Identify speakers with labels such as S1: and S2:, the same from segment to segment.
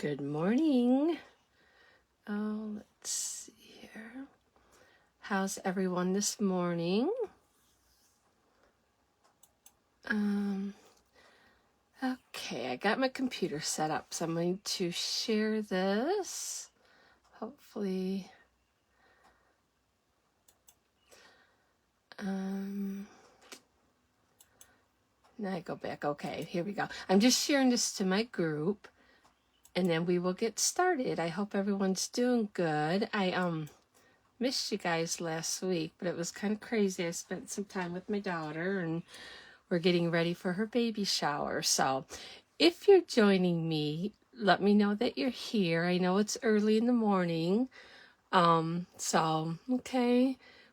S1: Good morning. Oh, let's see here. How's everyone this morning? Okay, I got my computer set up, so I'm going to share this. Hopefully, now I go back. Okay, here we go. I'm just sharing this to my group, and then we will get started. I hope everyone's doing good. I missed you guys last week, but it was kind of crazy. I spent some time with my daughter, and we're getting ready for her baby shower. So if you're joining me, let me know that you're here. I know it's early in the morning. Okay,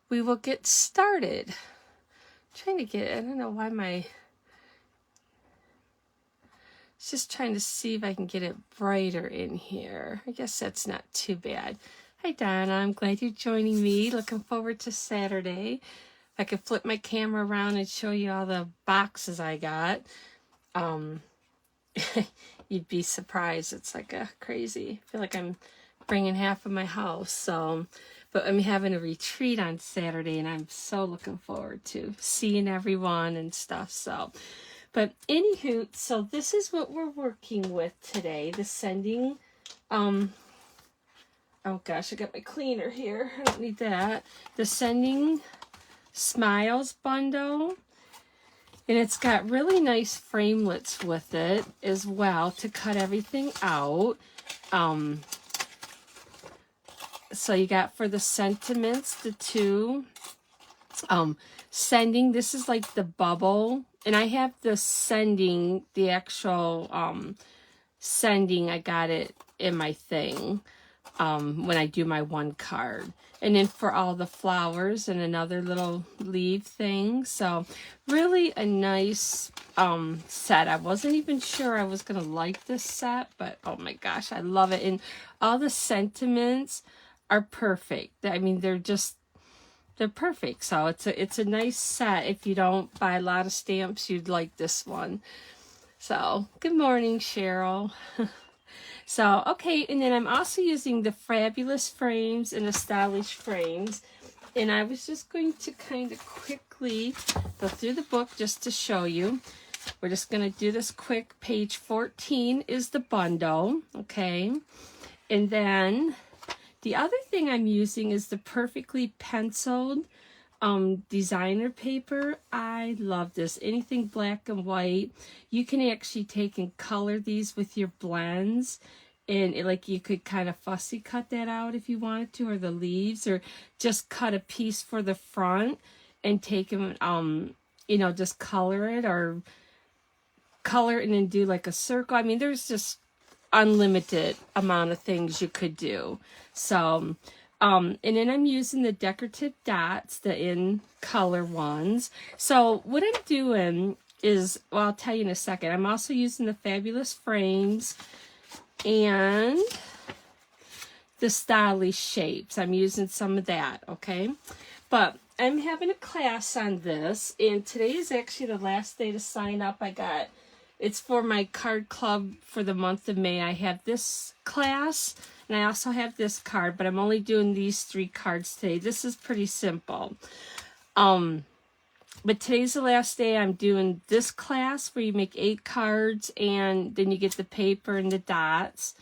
S1: we will get started. I don't know why just trying to see if I can get it brighter in here. I guess that's not too bad. Hi, Donna. I'm glad you're joining me. Looking forward to Saturday. I could flip my camera around and show you all the boxes I got. You'd be surprised. It's like a crazy. I feel like I'm bringing half of my house. But I'm having a retreat on Saturday, and I'm so looking forward to seeing everyone and stuff. But anywho, so this is what we're working with today. The sending. Oh gosh, I got my cleaner here. I don't need that. The Sending Smiles bundle, and it's got really nice framelits with it as well to cut everything out. So you got for the sentiments, the two sending. This is like the bubble, and I have the sending, the actual sending. I got it in my thing when I do my one card. And then for all the flowers and another little leaf thing. So really a nice set. I wasn't even sure I was going to like this set, but oh my gosh, I love it. And all the sentiments are perfect. I mean, they're perfect. So it's a nice set. If you don't buy a lot of stamps, you'd like this one. So good morning, Cheryl. So, okay, and then I'm also using the Fabulous frames and the Stylish frames. And I was just going to kind of quickly go through the book just to show you. We're just going to do this quick. Page 14 is the bundle, okay? And then the other thing I'm using is the Perfectly Penciled designer paper. I love this. Anything black and white. You can actually take and color these with your blends, and like you could kind of fussy cut that out if you wanted to, or the leaves, or just cut a piece for the front and take them just color it, or color it and then do like a circle. I mean, there's just unlimited amount of things you could do. So and then I'm using the decorative dots, the in color ones. So what I'm doing is, well, I'll tell you in a second. I'm also using the Fabulous frames and the Stylish shapes. I'm using some of that, okay? But I'm having a class on this, and today is actually the last day to sign up. It's for my card club for the month of May. I have this class, and I also have this card, but I'm only doing these 3 cards today. This is pretty simple. But today's the last day. I'm doing this class where you make 8 cards, and then you get the paper and the dots.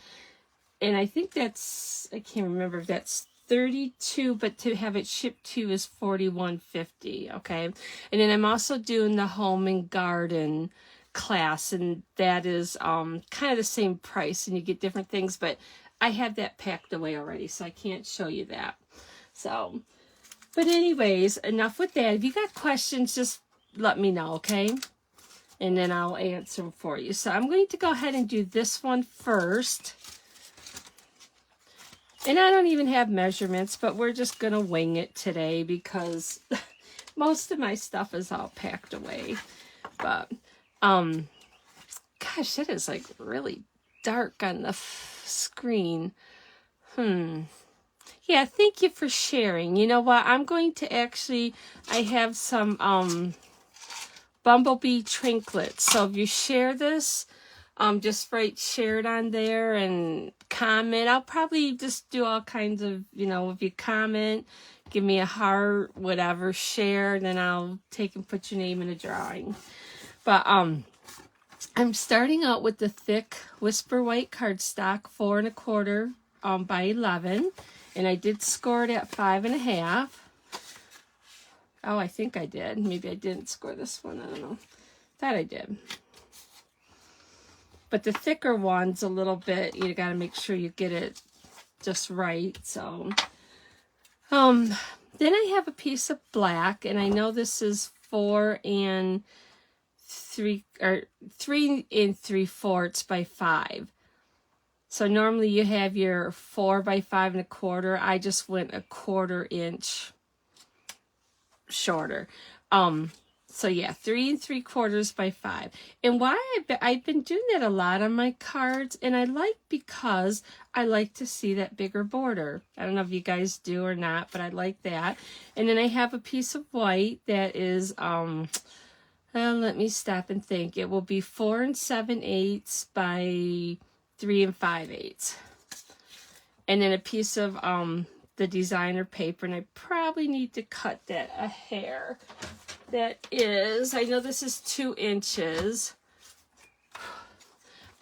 S1: And I think I can't remember if that's 32, but to have it shipped to is $41.50, okay? And then I'm also doing the Home and Garden class, and that is kind of the same price, and you get different things, but I have that packed away already, so I can't show you that. So, but anyways, enough with that. If you got questions, just let me know, okay? And then I'll answer them for you. So I'm going to go ahead and do this one first. And I don't even have measurements, but we're just going to wing it today because most of my stuff is all packed away. But gosh, it is like really dark on the screen. Yeah, thank you for sharing. You know what? I'm going to I have some bumblebee trinkets. So if you share this, just write shared on there and comment. I'll probably just do all kinds of, if you comment, give me a heart, whatever, share, then I'll take and put your name in a drawing. But I'm starting out with the thick Whisper White cardstock, 4 1/4 by 11, and I did score it at 5.5. Oh, I think I did. Maybe I didn't score this one. I don't know. Thought I did. But the thicker one's a little bit, you got to make sure you get it just right. So, then I have a piece of black, and I know this is 3 3/4 by 5. So normally you have your 4 by 5 1/4. I just went 1/4 inch shorter. So yeah, 3 3/4 by 5. And why I've been doing that a lot on my cards, and because I like to see that bigger border. I don't know if you guys do or not, but I like that. And then I have a piece of white that is let me stop and think. It will be 4 7/8 by 3 5/8. And then a piece of the designer paper, and I probably need to cut that a hair. That is, I know this is 2 inches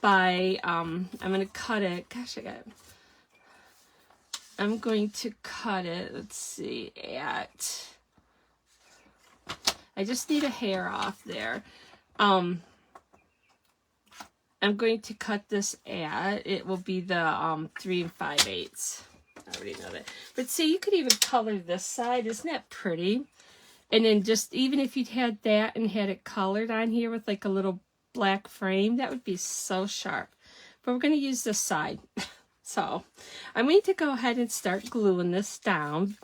S1: by, I'm going to cut it, gosh, I'm going to cut it, let's see, I just need a hair off there. I'm going to cut this it will be the 3 5/8. I already know that. But see, you could even color this side. Isn't that pretty? And then just, even if you'd had that and had it colored on here with like a little black frame, that would be so sharp. But we're going to use this side. So I'm going to go ahead and start gluing this down,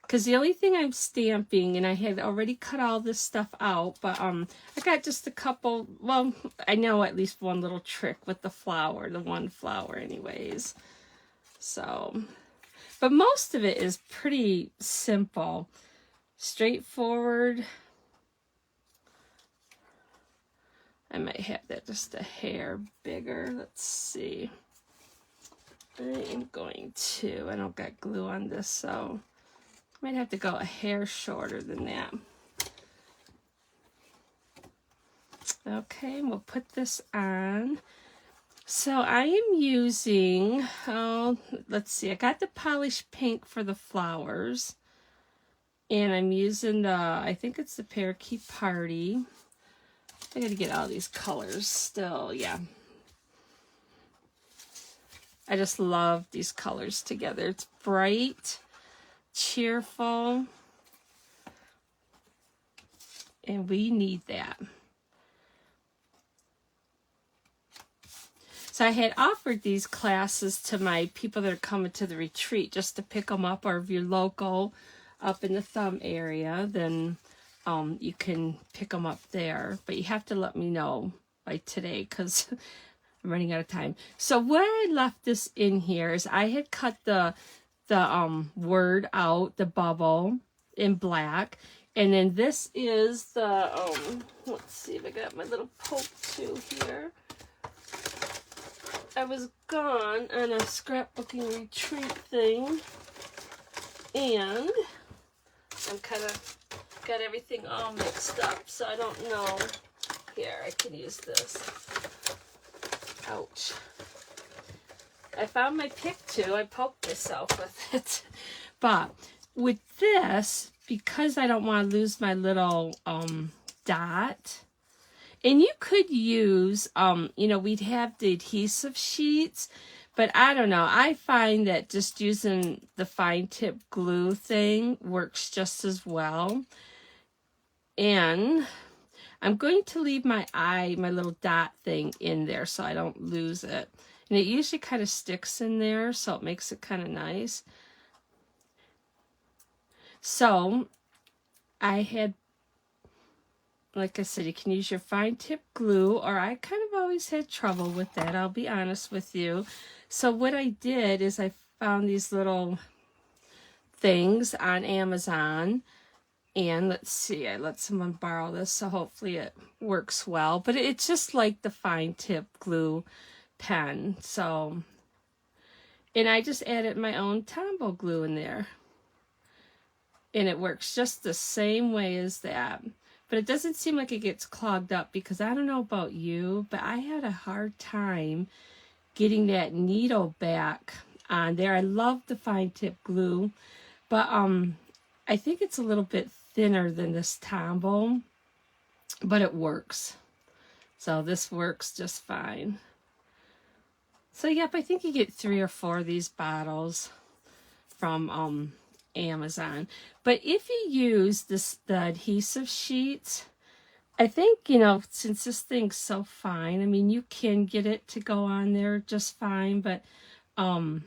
S1: because the only thing I'm stamping, and I had already cut all this stuff out, but I got just a couple, well, I know at least one little trick with the flower, the one flower anyways. So, but most of it is pretty simple. Straightforward. I might have that just a hair bigger. Let's see. I am going to, I don't got glue on this, so I might have to go a hair shorter than that. Okay, we'll put this on. So I am using, let's see, I got the polished pink for the flowers. And I'm using the, I think it's the Parakeet Party. I gotta get all these colors still, yeah. I just love these colors together. It's bright, cheerful, and we need that. So I had offered these classes to my people that are coming to the retreat just to pick them up, or if you're local, up in the Thumb area, then you can pick them up there. But you have to let me know by today, because I'm running out of time. So where I left this in here is I had cut the word out, the bubble, in black. And then this is the, let's see if I got my little poke tool here. I was gone on a scrapbooking retreat thing, and I'm kind of got everything all mixed up, so I don't know. Here, I can use this. Ouch. I found my pick too. I poked myself with it. But with this, because I don't want to lose my little dot, and you could use, we'd have the adhesive sheets, but I don't know. I find that just using the fine tip glue thing works just as well. And I'm going to leave my little dot thing in there so I don't lose it. And it usually kind of sticks in there, so it makes it kind of nice. So I had, like I said, you can use your fine tip glue, or I kind of always had trouble with that, I'll be honest with you. So what I did is I found these little things on Amazon, And let's see, I let someone borrow this, so hopefully it works well. But it's just like the fine tip glue pen. So, and I just added my own Tombow glue in there. And it works just the same way as that. But it doesn't seem like it gets clogged up, because I don't know about you, but I had a hard time getting that needle back on there. I love the fine tip glue, but I think it's a little bit thinner than this Tombow, but it works. So this works just fine. So yep, I think you get 3 or 4 of these bottles from Amazon. But if you use the adhesive sheets, I think, you know, since this thing's so fine, I mean, you can get it to go on there just fine, but I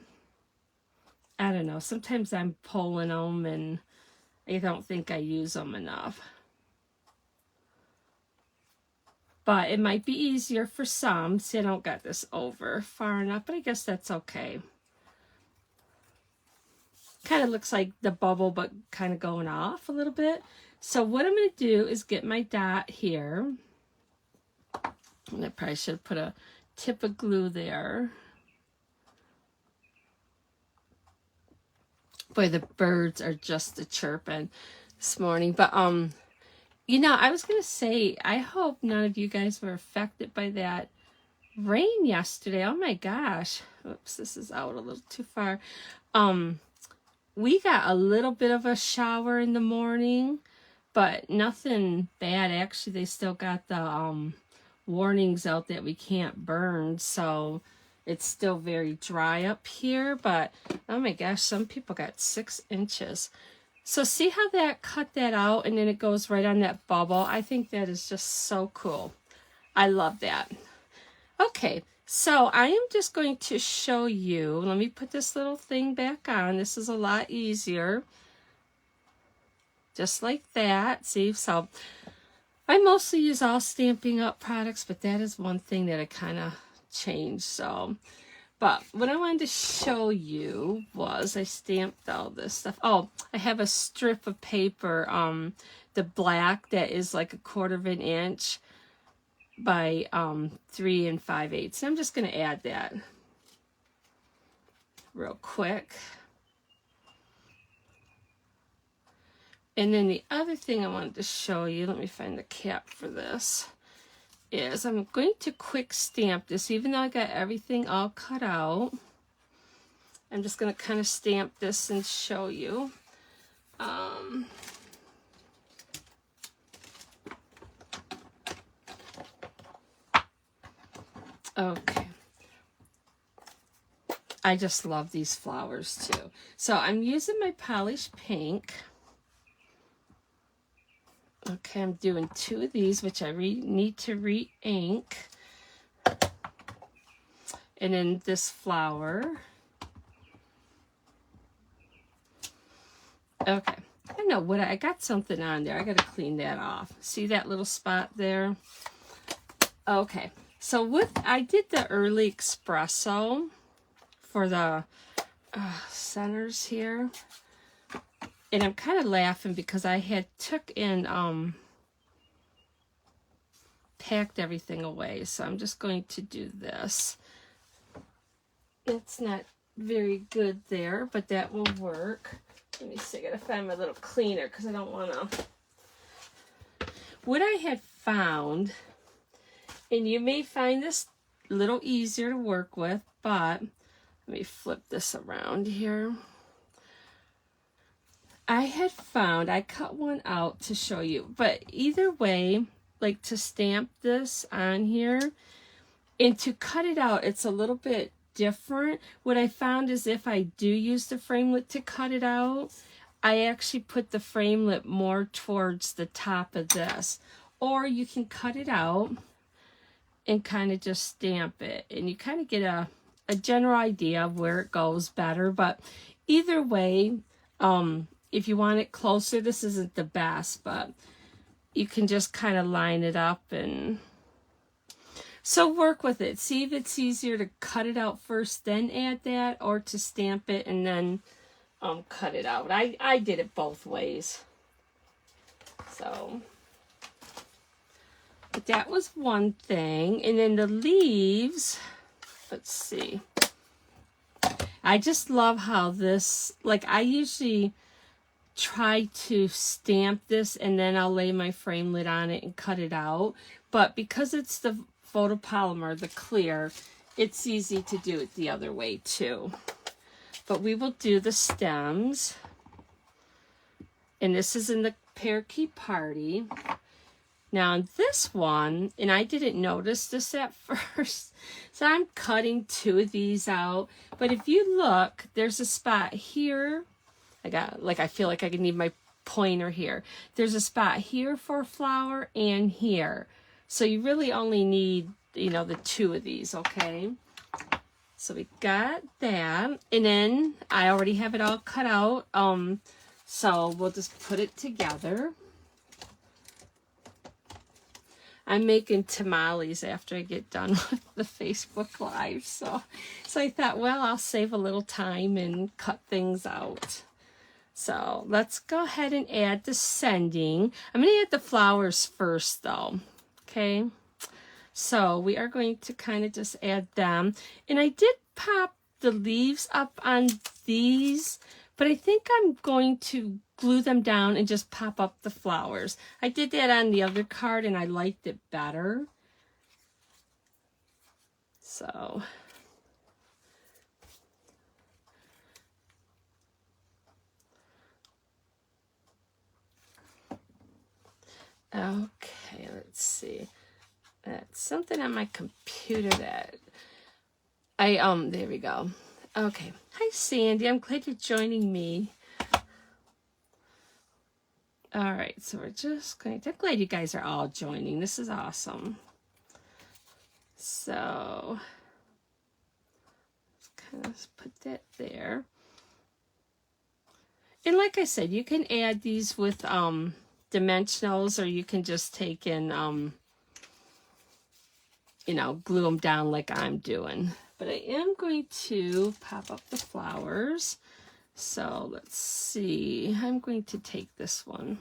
S1: don't know, sometimes I'm pulling them and I don't think I use them enough. But it might be easier for some. See, I don't got this over far enough, but I guess that's okay. Kind of looks like the bubble, but kind of going off a little bit. So what I'm going to do is get my dot here. And I probably should have put a tip of glue there. Boy, the birds are just a chirping this morning. But, you know, I was going to say, I hope none of you guys were affected by that rain yesterday. Oh my gosh. Oops, this is out a little too far. We got a little bit of a shower in the morning, but nothing bad. Actually, they still got the warnings out that we can't burn, so it's still very dry up here. But oh my gosh, some people got 6 inches. So see how that cut that out and then it goes right on that bubble? I think that is just so cool. I love that. Okay, so I am just going to show you. Let me put this little thing back on. This is a lot easier. Just like that. See, so I mostly use all Stampin' Up products, but that is one thing that I kind of changed. So, but what I wanted to show you was I stamped all this stuff. Oh, I have a strip of paper, the black that is like 1/4 of an inch by 3 5/8. I'm just going to add that real quick. And then the other thing I wanted to show you, let me find the cap for this, is I'm going to quick stamp this. Even though I got everything all cut out, I'm just going to kind of stamp this and show you. Okay. I just love these flowers too. So I'm using my polished pink. Okay, I'm doing 2 of these, which I need to re-ink. And then this flower. Okay, I know what I got something on there. I got to clean that off. See that little spot there? Okay, so I did the early espresso for the centers here. And I'm kind of laughing because I had took in, packed everything away. So I'm just going to do this. It's not very good there, but that will work. Let me see, I gotta find my little cleaner because I don't want to. What I had found, and you may find this a little easier to work with, but let me flip this around here. I had found, I cut one out to show you, but either way, like to stamp this on here and to cut it out, it's a little bit different. What I found is if I do use the framelit to cut it out, I actually put the framelit more towards the top of this. Or you can cut it out and kind of just stamp it, and you kind of get a general idea of where it goes better. But either way, if you want it closer, this isn't the best, but you can just kind of line it up. And so work with it. See if it's easier to cut it out first, then add that, or to stamp it and then cut it out. I did it both ways. So, but that was one thing. And then the leaves, let's see. I just love how this, like I usually try to stamp this and then I'll lay my frame lid on it and cut it out. But because it's the photopolymer, the clear, it's easy to do it the other way too. But we will do the stems. And this is in the parakeet party. Now on this one, and I didn't notice this at first, so I'm cutting 2 of these out. But if you look, there's a spot here. I feel like I need my pointer here. There's a spot here for a flower and here. So you really only need, you know, the 2 of these, okay? So we got that. And then I already have it all cut out. So we'll just put it together. I'm making tamales after I get done with the Facebook Live. So I thought, well, I'll save a little time and cut things out. So let's go ahead and add the sending. I'm going to add the flowers first though. Okay. So we are going to kind of just add them. And I did pop the leaves up on these, but I think I'm going to glue them down and just pop up the flowers. I did that on the other card and I liked it better. So okay, let's see. That's something on my computer that there we go. Okay. Hi, Sandy. I'm glad you're joining me. All right. So we're just going to, I'm glad you guys are all joining. This is awesome. So let's kind of put that there. And like I said, you can add these with dimensionals, or you can just take and, you know, glue them down like I'm doing. But I am going to pop up the flowers. So let's see. I'm going to take this one.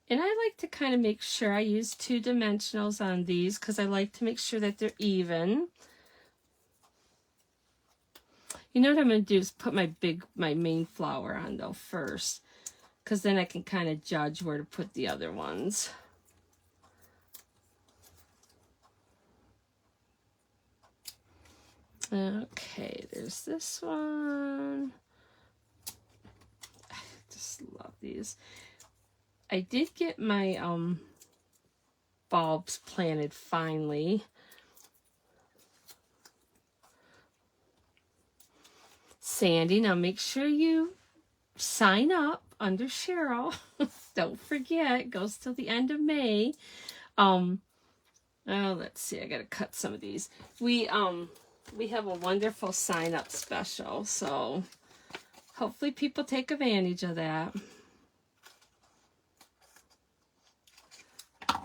S1: And I like to kind of make sure I use 2 dimensionals on these because I like to make sure that they're even. You know what I'm going to do is put my main flower on though first, because then I can kind of judge where to put the other ones. Okay, there's this one. I just love these. I did get my bulbs planted finally. Sandy, now make sure you sign up under Cheryl. Don't forget, it goes till the end of May. Oh, let's see, I gotta cut some of these. We have a wonderful sign up special, so hopefully people take advantage of that.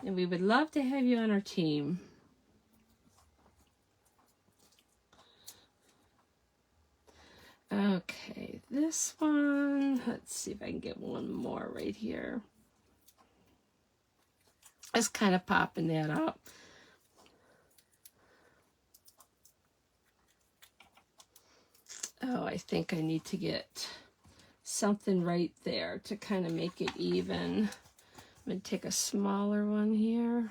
S1: And we would love to have you on our team. Okay, this one, let's see if I can get one more right here. Just kind of popping that up. Oh, I think I need to get something right there to kind of make it even. I'm going to take a smaller one here.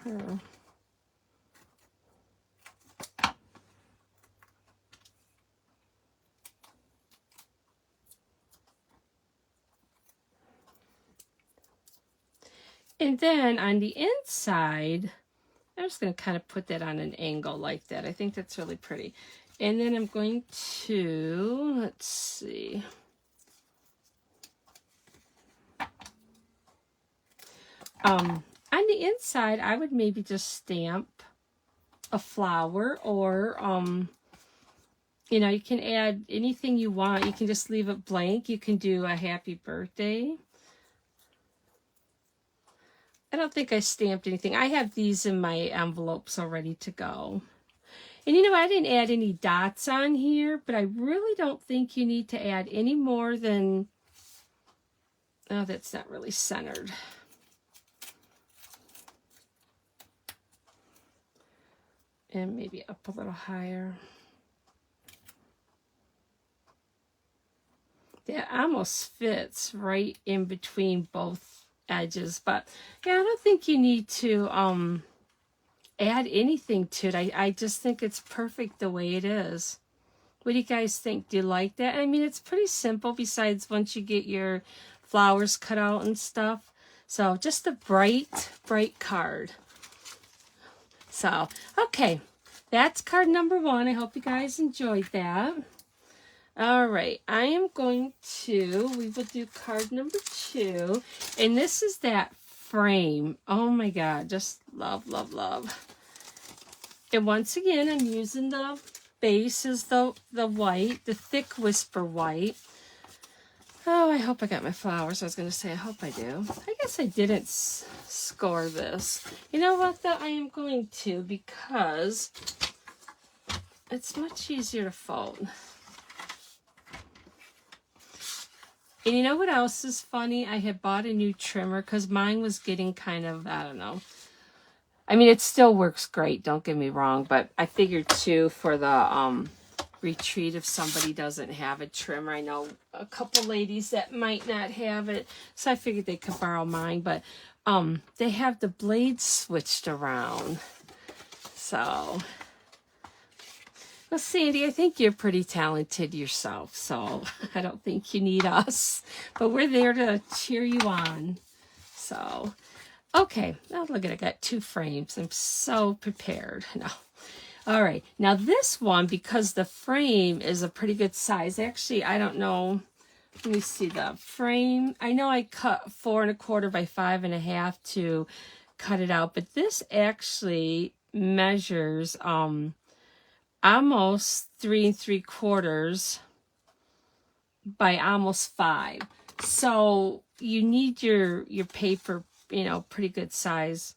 S1: And then on the inside, I'm just going to kind of put that on an angle like that. I think that's really pretty. And then I'm going to, let's see. On the inside, I would maybe just stamp a flower, or, you know, you can add anything you want. You can just leave it blank. You can do a happy birthday. I don't think I stamped anything. I have these in my envelopes all ready to go. And you know, I didn't add any dots on here, but I really don't think you need to add any more than, Oh, that's not really centered. And maybe up a little higher. That almost fits right in between both edges. But yeah, I don't think you need to add anything to it. I just think it's perfect the way it is. What do you guys think? Do you like that? I mean, it's pretty simple besides once you get your flowers cut out and stuff. So just a bright, bright card. So, okay. That's card number 1. I hope you guys enjoyed that. All right. I am going to, we will do card number 2. And this is that frame. Oh my God. Just love, love, love. And once again, I'm using the base is the white, the thick whisper white. Oh, I hope I got my flowers. I was going to say, I hope I do. I guess I didn't score this. You know what, though? I am going to, because it's much easier to fold. And you know what else is funny? I had bought a new trimmer because mine was getting kind of, I don't know. I mean, it still works great, don't get me wrong, but I figured too for the retreat, if somebody doesn't have a trimmer, I know a couple ladies that might not have it, so I figured they could borrow mine, but they have the blades switched around. So, well, Sandy, I think you're pretty talented yourself, so I don't think you need us, but we're there to cheer you on. So, okay, now look at it, I got 2 frames. I'm so prepared. No. All right, now this one, because the frame is a pretty good size. Actually, I don't know. Let me see the frame. I know I cut 4 1/4 by 5 1/2 to cut it out, but this actually measures almost 3 3/4 by almost 5. So you need your paper, you know, pretty good size.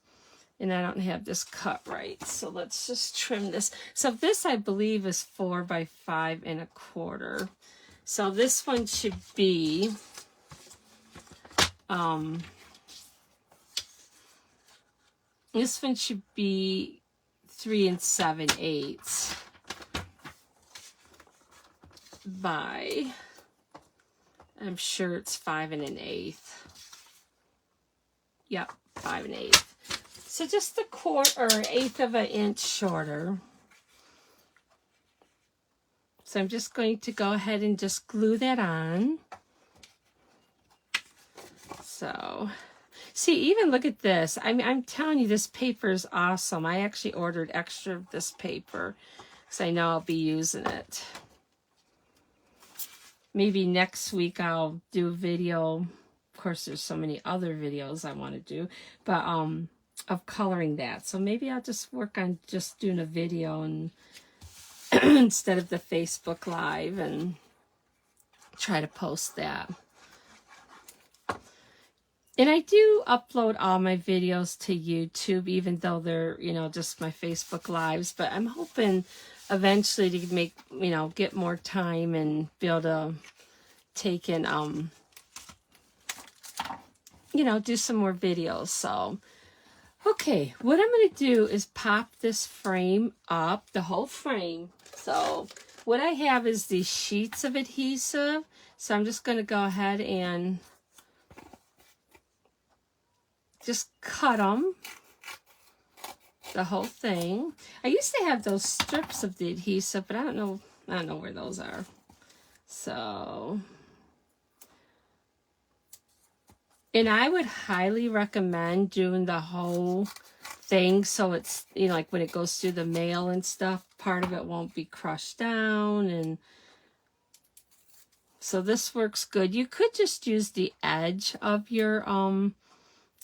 S1: And I don't have this cut right. So let's just trim this. So this, I believe, is 4 by 5 1/4. So this one should be this one should be 3 7/8 by, I'm sure it's 5 1/8. Yep, 5 1/8. So just a 1/4 of an inch shorter. So I'm just going to go ahead and just glue that on. So, see, even look at this. I mean, I'm telling you, this paper is awesome. I actually ordered extra of this paper because I know I'll be using it. Maybe next week I'll do a video. Of course, there's so many other videos I want to do, but of coloring that. So maybe I'll just work on just doing a video and instead of the Facebook Live and try to post that. And I do upload all my videos to YouTube, even though they're, you know, just my Facebook Lives. But I'm hoping eventually to make, you know, get more time and be able to take and, you know, do some more videos. So, okay, what I'm going to do is pop this frame up, the whole frame. So what I have is these sheets of adhesive. So I'm just going to go ahead and just cut them, the whole thing. I used to have those strips of the adhesive, but I don't know where those are. So, and I would highly recommend doing the whole thing so it's, you know, like when it goes through the mail and stuff, part of it won't be crushed down. And so this works good. You could just use the edge of your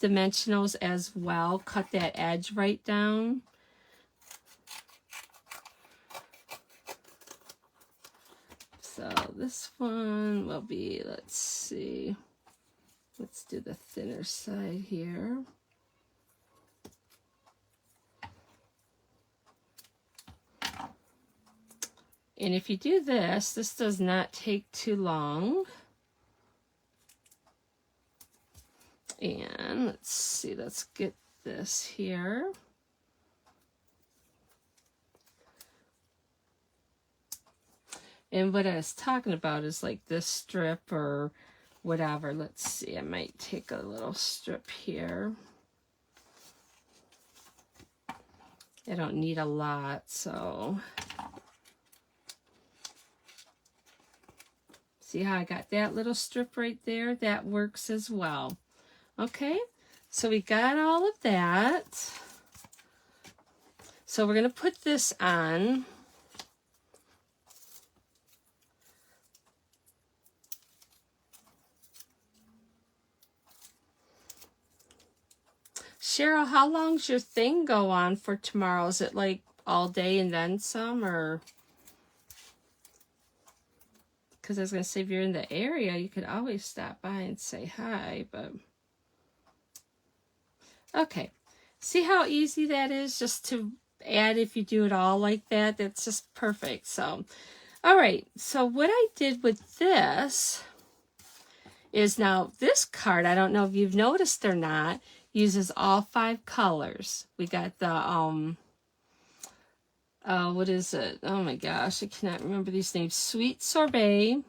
S1: dimensionals as well. Cut that edge right down. So this one will be, let's see, let's do the thinner side here. And if you do this, this does not take too long. And let's see, let's get this here. And what I was talking about is like this strip or whatever. Let's see, I might take a little strip here. I don't need a lot, so. See how I got that little strip right there? That works as well. Okay, so we got all of that. So we're going to put this on. Cheryl, how long's your thing go on for tomorrow? Is it like all day and then some, or? Because I was going to say, if you're in the area, you could always stop by and say hi, but. Okay. See how easy that is just to add if you do it all like that? That's just perfect. So, all right. So what I did with this is now this card, I don't know if you've noticed or not, uses all 5 colors. We got the, what is it? Oh my gosh, I cannot remember these names. Sweet Sorbet,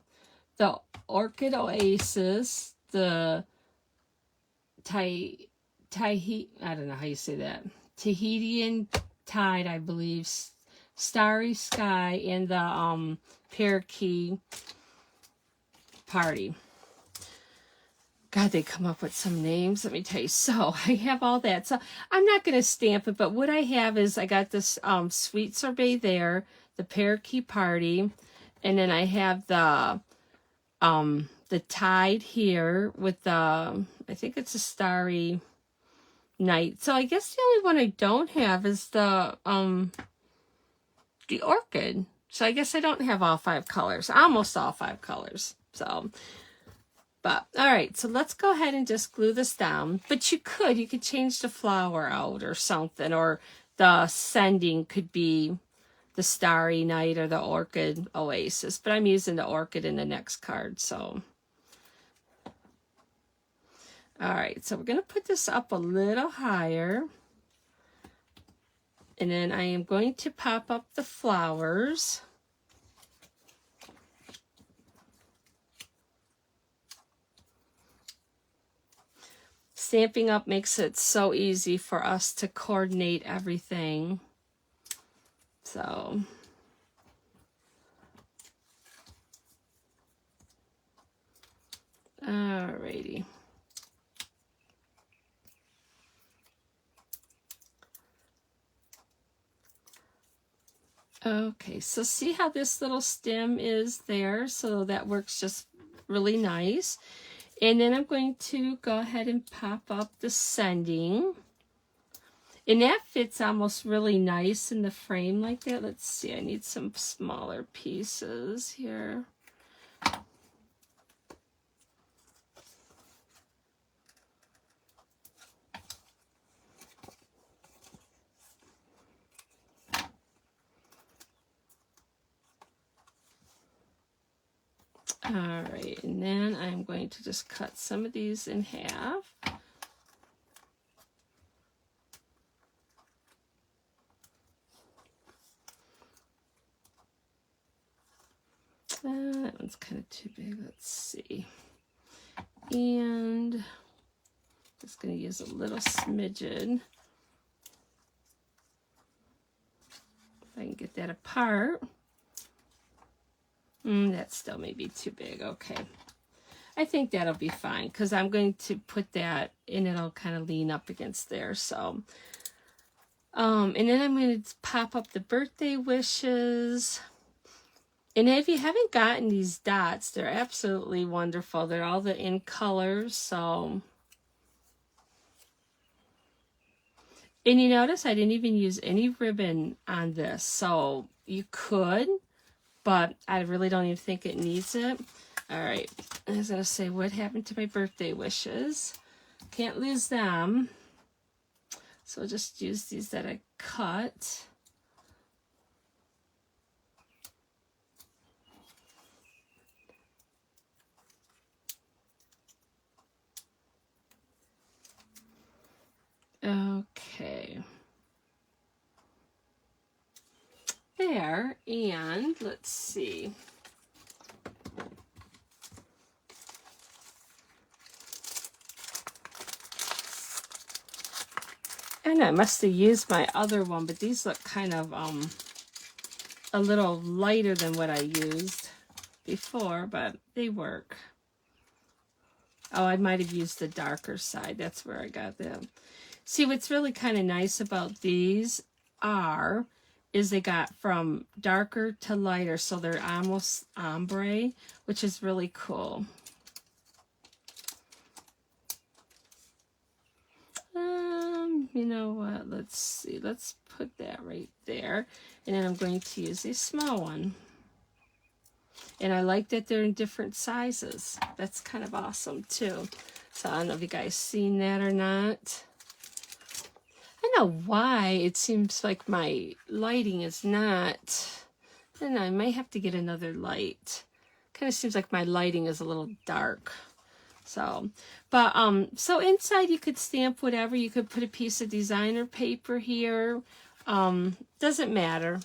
S1: the Orchid Oasis, the I don't know how you say that. Tahitian Tide, I believe. Starry Sky, and the Parakeet Party. God, they come up with some names, let me tell you. So I have all that. So I'm not going to stamp it, but what I have is I got this Sweet Sorbet there, the Parakeet Party, and then I have the Tide here with the, I think it's a Starry Night. So I guess the only one I don't have is the Orchid. So I guess I don't have all 5 colors, almost all 5 colors. So, but all right, so let's go ahead and just glue this down. But you could change the flower out or something, or the sending could be the Starry Night or the Orchid Oasis. But I'm using the Orchid in the next card, so. All right, so we're going to put this up a little higher. And then I am going to pop up the flowers. Stamping up makes it so easy for us to coordinate everything. So. Alrighty. Okay, so see how this little stem is there? So that works just really nice. And then I'm going to go ahead and pop up the sending. And that fits almost really nice in the frame like that. Let's see, I need some smaller pieces here. All right, and then I'm going to just cut some of these in half. That one's kind of too big, let's see. And just going to use a little smidgen. If I can get that apart. That still may be too big. Okay. I think that'll be fine because I'm going to put that and it'll kind of lean up against there. So, and then I'm going to pop up the birthday wishes. And if you haven't gotten these dots, they're absolutely wonderful. They're all in colors. So, and you notice I didn't even use any ribbon on this. So you could, but I really don't even think it needs it. All right, I was going to say, what happened to my birthday wishes? Can't lose them. So I'll just use these that I cut. And let's see. And I must have used my other one, but these look kind of a little lighter than what I used before, but they work. Oh, I might have used the darker side. That's where I got them. See, what's really kind of nice about these is they got from darker to lighter, so they're almost ombre, which is really cool. You know what? Let's see. Let's put that right there. And then I'm going to use a small one. And I like that they're in different sizes. That's kind of awesome too. So I don't know if you guys seen that or not. I don't know why it seems like my lighting is not. And I might have to get another light. Kind of seems like my lighting is a little dark. So, but so inside you could stamp whatever. You could put a piece of designer paper here. Doesn't matter.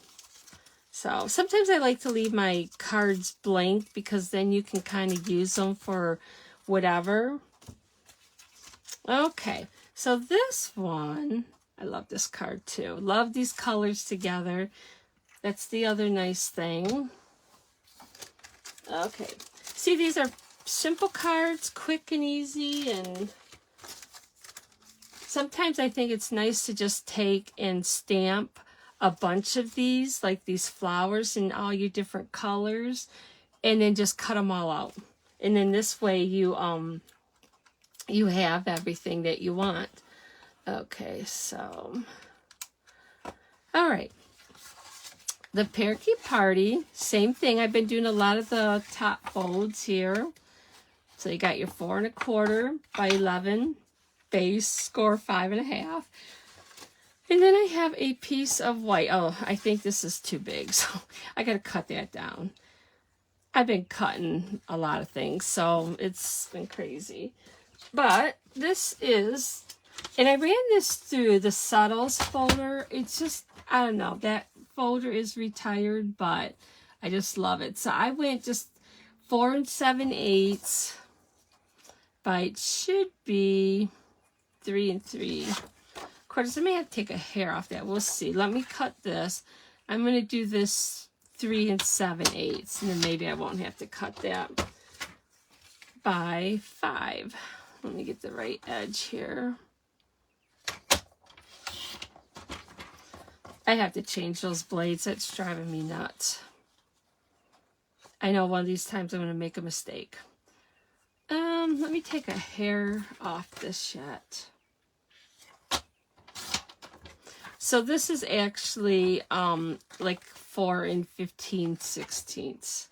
S1: So sometimes I like to leave my cards blank because then you can kind of use them for whatever. Okay, so this one, I love this card too. Love these colors together. That's the other nice thing. Okay, see, these are simple cards, quick and easy, and sometimes I think it's nice to just take and stamp a bunch of these, like these flowers in all your different colors, and then just cut them all out. And then this way you have everything that you want. Okay, so all right. The Parakeet Party, same thing. I've been doing a lot of the top folds here. So you got your 4 1/4 by 11 base, score 5 1/2. And then I have a piece of white. Oh, I think this is too big, so I got to cut that down. I've been cutting a lot of things, so it's been crazy. But this is, and I ran this through the Subtles folder. It's just, I don't know, that folder is retired, but I just love it. So I went just 4 7/8, but it should be 3 3/4. I may have to take a hair off that. We'll see. Let me cut this. I'm going to do this 3 7/8, and then maybe I won't have to cut that by 5. Let me get the right edge here. I have to change those blades. That's driving me nuts. I know one of these times I'm going to make a mistake. Let me take a hair off this yet. So this is actually like 4 15/16.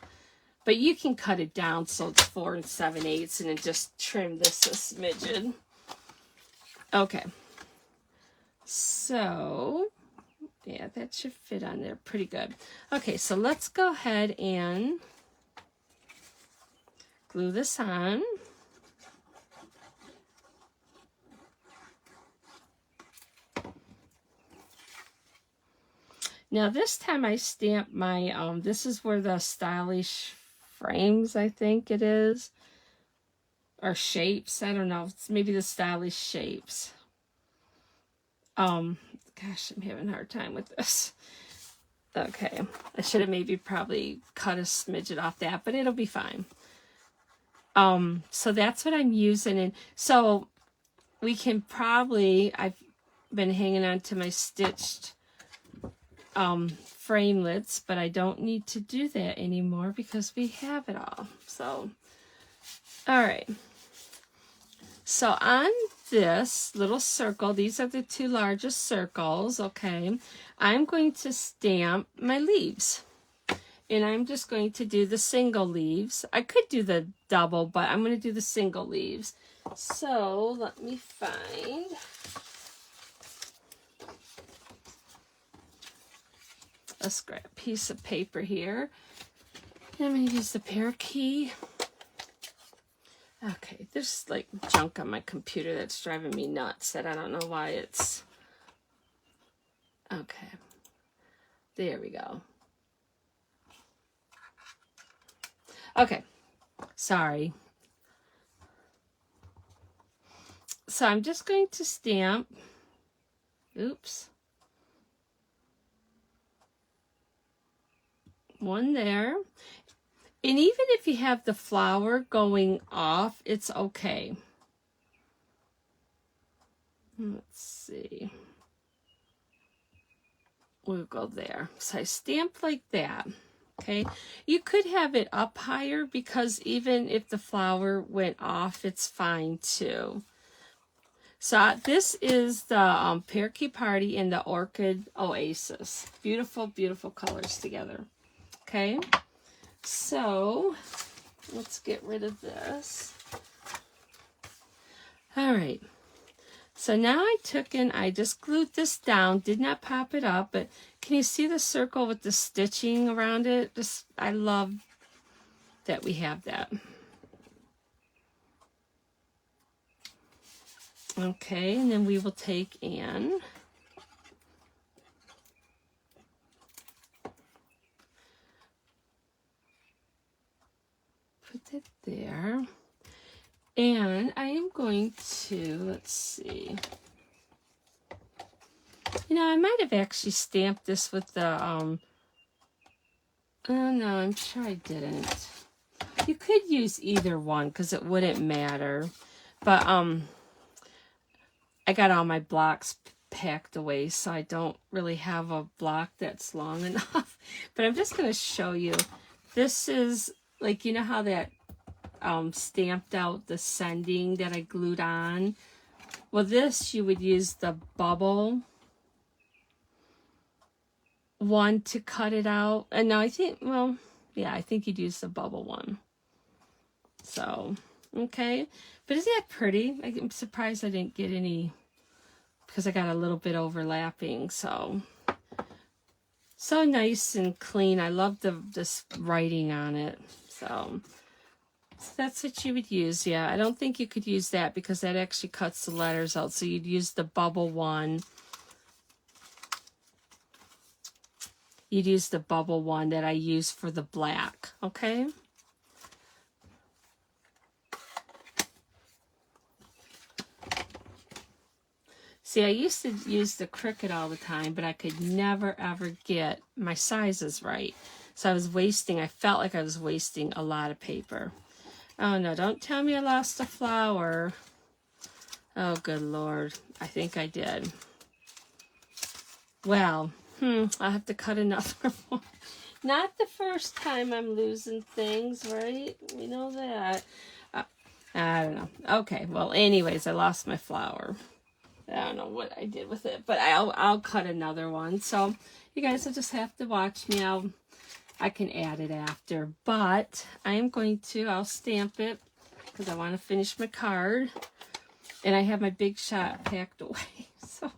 S1: But you can cut it down so it's 4 7/8 and then just trim this a smidgen. Okay. So, yeah, that should fit on there pretty good. Okay, so let's go ahead and glue this on. Now this time I stamped my, this is where the stylish frames, I think it is, or shapes, I don't know, it's maybe the stylish shapes. Gosh, I'm having a hard time with this. Okay, I should have maybe probably cut a smidget off that, but it'll be fine. So that's what I'm using, and so we can probably, I've been hanging on to my stitched framelits, but I don't need to do that anymore because we have it all. So, all right. So on this little circle, these are the 2 largest circles, okay? I'm going to stamp my leaves. And I'm just going to do the single leaves. I could do the double, but I'm going to do the single leaves. So let me find... a scrap piece of paper here. And I'm going to use the Parakeet. Okay, there's like junk on my computer that's driving me nuts that I don't know why it's... Okay. There we go. Okay, sorry. So I'm just going to stamp. Oops. One there. And even if you have the flower going off, it's okay. Let's see. We'll go there. So I stamp like that. Okay. You could have it up higher because even if the flower went off, it's fine too. So this is the Parakeet Party and the Orchid Oasis. Beautiful, beautiful colors together. Okay. So let's get rid of this. All right. So now I took and I just glued this down, did not pop it up, but can you see the circle with the stitching around it? Just, I love that we have that. Okay, and then we will take and put it there. And I am going to, let's see. You know, I might have actually stamped this with the, oh no, I'm sure I didn't. You could use either one because it wouldn't matter. But, I got all my blocks packed away, so I don't really have a block that's long enough. But I'm just going to show you. This is, like, you know how that stamped out the sending that I glued on? Well, this, you would use the bubble one to cut it out. And no, I think, well, yeah, I think you'd use the bubble one. So, okay. But isn't that pretty? I'm surprised I didn't get any, because I got a little bit overlapping. So nice and clean. I love this writing on it. So that's what you would use. Yeah, I don't think you could use that because that actually cuts the letters out. So you'd use the bubble one. You'd use the bubble one that I use for the black. Okay. See, I used to use the Cricut all the time, but I could never, ever get my sizes right. So I was wasting, I felt like I was wasting a lot of paper. Oh, no, don't tell me I lost a flower. Oh, good Lord. I think I did. Well, I'll have to cut another one. Not the first time I'm losing things, right? We know that. I don't know. Okay, well, anyways, I lost my flower. I don't know what I did with it, but I'll cut another one. So you guys will just have to watch me. I can add it after, but I am going to, I'll stamp it because I want to finish my card, and I have my Big Shot packed away. So,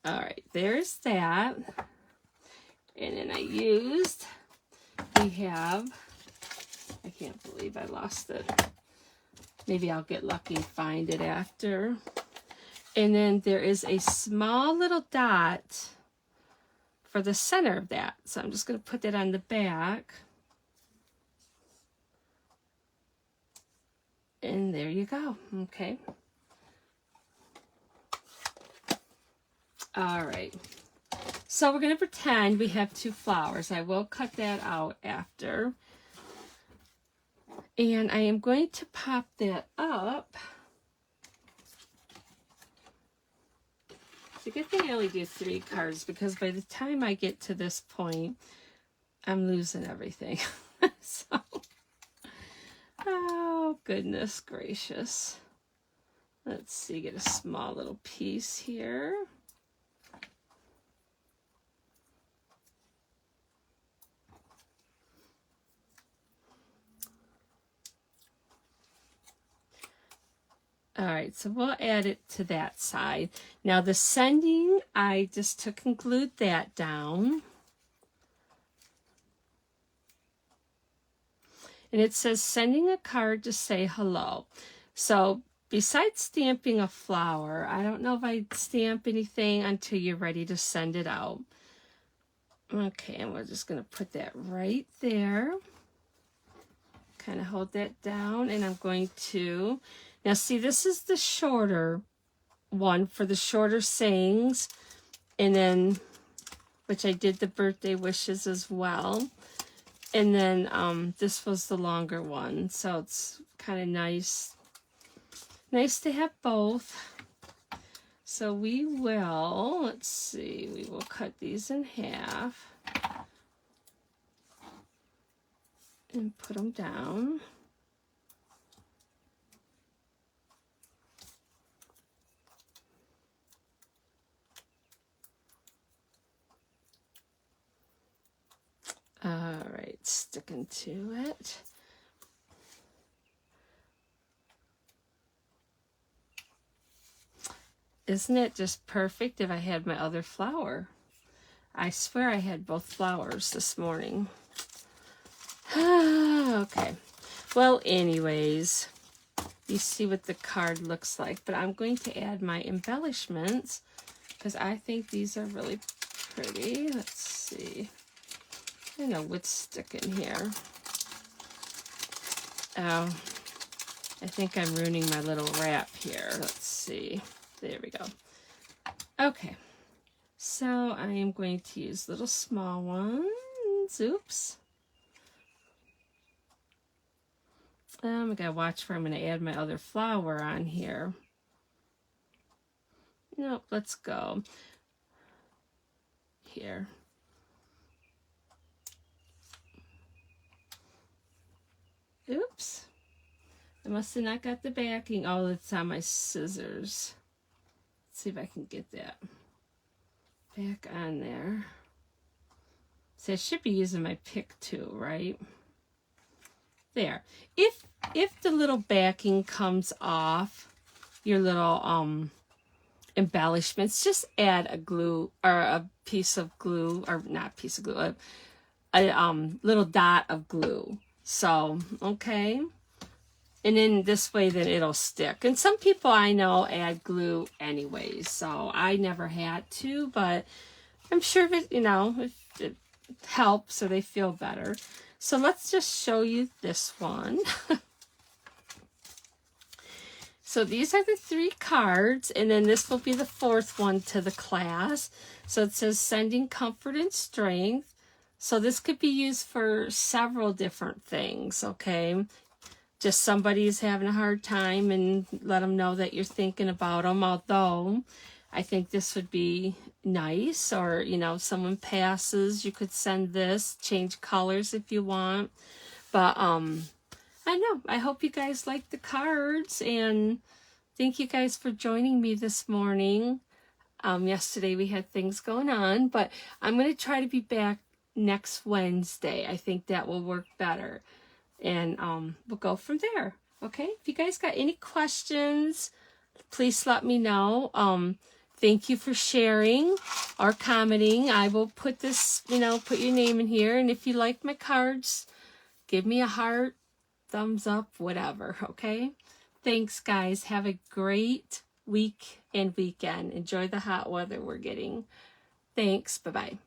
S1: all right, there's that. And then we have, I can't believe I lost it. Maybe I'll get lucky and find it after. And then there is a small little dot for the center of that. So I'm just going to put that on the back. And there you go. Okay. All right. So we're going to pretend we have two flowers. I will cut that out after. And I am going to pop that up. It's a good thing I only do 3 cards because by the time I get to this point, I'm losing everything. So, oh, goodness gracious. Let's see, get a small little piece here. All right, so we'll add it to that side. Now the sending, I just took and glued that down. And it says sending a card to say hello. So besides stamping a flower, I don't know if I'd stamp anything until you're ready to send it out. Okay, and we're just going to put that right there. kind of hold that down, and I'm going to, now see, this is the shorter one for the shorter sayings, and then, which I did the birthday wishes as well. And then this was the longer one, so it's kind of nice to have both. So we will, let's see, we will cut these in half and put them down. All right, sticking to it. Isn't it just perfect if I had my other flower? I swear I had both flowers this morning. Okay. Well, anyways, you see what the card looks like, but I'm going to add my embellishments because I think these are really pretty. Let's see. I know what's sticking here. Oh, I think I'm ruining my little wrap here. Let's see. There we go. Okay. So I am going to use little small ones. Oops. I gotta watch where I'm gonna add my other flower on here. Nope, let's go here. Oops. I must have not got the backing. Oh, it's on my scissors. Let's see if I can get that back on there. So I should be using my pick too, right? There. If the little backing comes off your little embellishments, just add a glue or a piece of glue, or not piece of glue, a little dot of glue. So, okay. And then this way then it'll stick. And some people I know add glue anyways, so I never had to, but I'm sure if it helps or they feel better. So let's just show you this one. So these are the 3 cards, and then this will be the 4th one to the class. So it says sending comfort and strength. So this could be used for several different things, okay? Just somebody's having a hard time, and let them know that you're thinking about them. Although I think this would be nice, or someone passes, you could send this, change colors if you want. But I know, I hope you guys like the cards, and thank you guys for joining me this morning. Yesterday we had things going on, but I'm going to try to be back next Wednesday. I think that will work better. And we'll go from there. Okay, if you guys got any questions, please let me know. Thank you for sharing or commenting. I will put this, put your name in here. And if you like my cards, give me a heart, thumbs up, whatever. Okay, thanks guys. Have a great week and weekend. Enjoy the hot weather we're getting. Thanks. Bye-bye.